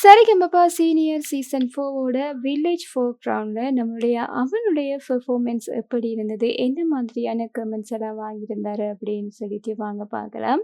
Sa Re Ga Ma Pa senior season 4ஓட village folk ரவுண்ட்ல நம்மளுடைய அவனுடைய பெர்ஃபார்மன்ஸ் எப்படி இருந்தது? என்ன மாதிரியான கமெண்ட்ஸ் எல்லாம் வாங்கியிருந்தாரு அப்படின்னு சொல்லிட்டு வாங்க பார்க்கலாம்.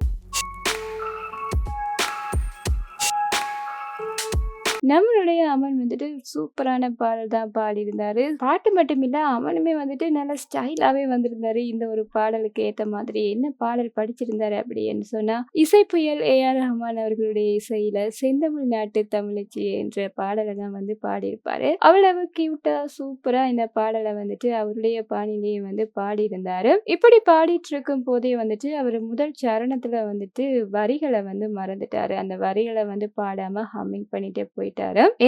நம்மளுடைய அமன் வந்துட்டு சூப்பரான பாடல் தான் பாடியிருந்தாரு. பாட்டு மட்டும் இல்ல, அவனுமே வந்துட்டு நல்ல ஸ்டைலாவே வந்திருந்தாரு. இந்த ஒரு பாடலுக்கு ஏத்த மாதிரி என்ன பாடல் படிச்சிருந்தாரு அப்படின்னு சொன்னா, இசைப்புயல் ஏ.ஆர். ரஹ்மான் அவர்களுடைய இசையில செந்தமிழ் நாட்டு தமிழச்சி என்ற பாடலை தான் வந்து பாடியிருப்பாரு. அவ்வளவு கியூட்டா சூப்பரா இந்த பாடலை வந்துட்டு அவருடைய பாணியிலேயே வந்து பாடியிருந்தாரு. இப்படி பாடிட்டு இருக்கும் போதே வந்துட்டு அவர் முதல் சரணத்துல வந்துட்டு வரிகளை வந்து மறந்துட்டாரு. அந்த வரிகளை வந்து பாடாம ஹம்மிங் பண்ணிட்டே போயிட்டாரு.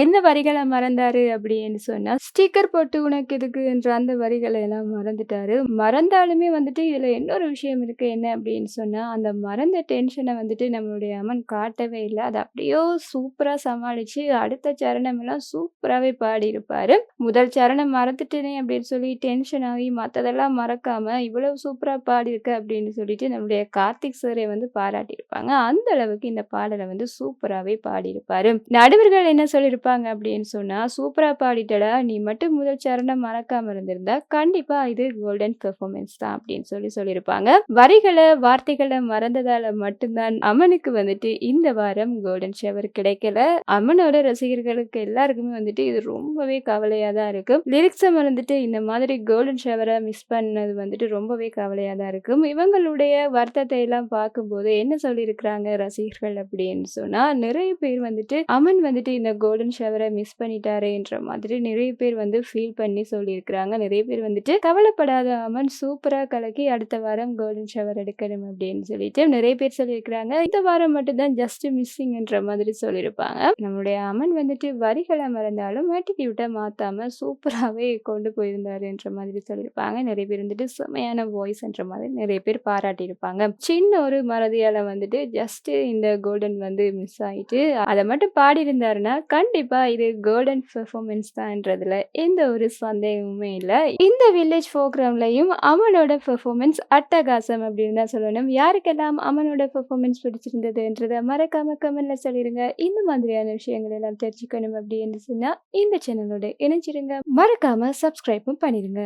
எந்த வரிகளை மறந்தாரு அப்படின்னு சொன்னா, ஸ்டிக்கர் போட்டு உனக்கு எதுக்கு என்ற அந்த வரிகளை எல்லாம் மறந்துட்டாரு. மறந்தாலுமே வந்துட்டு இதுல இன்னொரு விஷயம் இருக்கு. என்ன அப்படின்னு சொன்னா, அந்த மறந்த டென்ஷனை வந்துட்டு நம்மளுடைய அம்மன் காட்டவே இல்லை. அதை அப்படியோ சூப்பரா சமாளிச்சு அடுத்த சரணம் எல்லாம் சூப்பராகவே பாடியிருப்பாரு. முதல் சரணம் மறந்துட்டேனே அப்படின்னு சொல்லி டென்ஷன் ஆகி மற்றதெல்லாம் மறக்காம இவ்வளவு சூப்பரா பாடியிருக்க அப்படின்னு சொல்லிட்டு நம்மளுடைய கார்த்திக் சாரை வந்து பாராட்டியிருப்பாங்க. அந்த அளவுக்கு இந்த பாடலை வந்து சூப்பராகவே பாடியிருப்பாரு. நடுவர்கள் என்ன சொல்லியிருப்பாங்க அப்படின்னு சொன்னா, சூப்பரா பாடிட்டடா, நீ மட்டும் முதல் சரணம் மறக்காம இருந்திருந்தா கண்டிப்பா இது கோல்டன் பெர்ஃபார்மன்ஸ் தான் அப்படின்னு சொல்லியிருப்பாங்க. வரிகளை வார்த்தைகளை மறந்ததால மட்டும்தான் அமனுக்கு வந்துட்டு இந்த வாரம் கோல்டன் ஷவர் கிடைக்கல. அமனோட ரசிகர்களுக்கு எல்லாருக்குமே வந்துட்டு இது ரொம்பவே கவலையா தான் இருக்கும். லிரிக்ஸை மறந்துட்டு இந்த மாதிரி கோல்டன் ஷவரை மிஸ் பண்ணது வந்துட்டு ரொம்பவே கவலையா தான் இருக்கும். இவங்களுடைய வருத்தத்தை எல்லாம் பார்க்கும்போது என்ன சொல்லியிருக்கிறாங்க ரசிகர்கள் அப்படின்னு சொன்னா, நிறைய பேர் வந்துட்டு அமன் வந்துட்டு இந்த கோல்டன் ஷவரை மிஸ் பண்ணிட்டாரேன்ற மாதிரி நிறைய பேர் வந்து ஃபீல் பண்ணி சொல்லியிருக்கிறாங்க. நிறைய பேர் வந்துட்டு கவலைப்படாத, அமன் சூப்பரா கலக்கி அடுத்த வாரம் கோல்டன் ஷவர் எடுக்கணும் அப்படின்னு சொல்லிட்டு நிறைய பேர் சொல்லியிருக்கிறாங்க. இந்த வாரம் மட்டும்தான் ஜஸ்ட் மிஸ்ஸிங்ன்ற மாதிரி சொல்லியிருப்பாங்க. நம்மளுடைய அமன் வந்துட்டு வரிகளை மறந்தாலும் ஆட்டிடியூட்டை மாத்தாம சூப்பராகவே கொண்டு போயிருந்தாருன்ற மாதிரி சொல்லியிருப்பாங்க. நிறைய பேர் வந்துட்டு செமையான வாய்ஸ்ன்ற மாதிரி நிறைய பேர் பாராட்டியிருப்பாங்க. சின்ன ஒரு மறதியால வந்துட்டு ஜஸ்ட் இந்த கோல்டன் வந்து மிஸ் ஆயிட்டு அதை மட்டும் பாடியிருந்தாருன்னா கண்டிப்பா இது கோல்டன் பெர்ஃபார்மன்ஸ் தான்ன்றதுல எந்த ஒரு சந்தேகமுமே இல்லை. இந்த வில்லேஜ் ப்ரோக்ராம்லையும் அமனோட பெர்ஃபார்மன்ஸ் அட்டகாசம் அப்படின்னு தான் சொல்லணும். யாருக்கெல்லாம் அமனோட பெர்ஃபார்மன்ஸ் பிடிச்சிருந்ததுன்றதை மறக்காம கமெண்ட்ல சொல்லிருங்க. இந்த மாதிரியான விஷயங்கள் எல்லாம் தெரிஞ்சுக்கணும் அப்படின்னு சொன்னா இந்த சேனலோட இணைஞ்சிருங்க. மறக்காம சப்ஸ்கிரைபும் பண்ணிருங்க.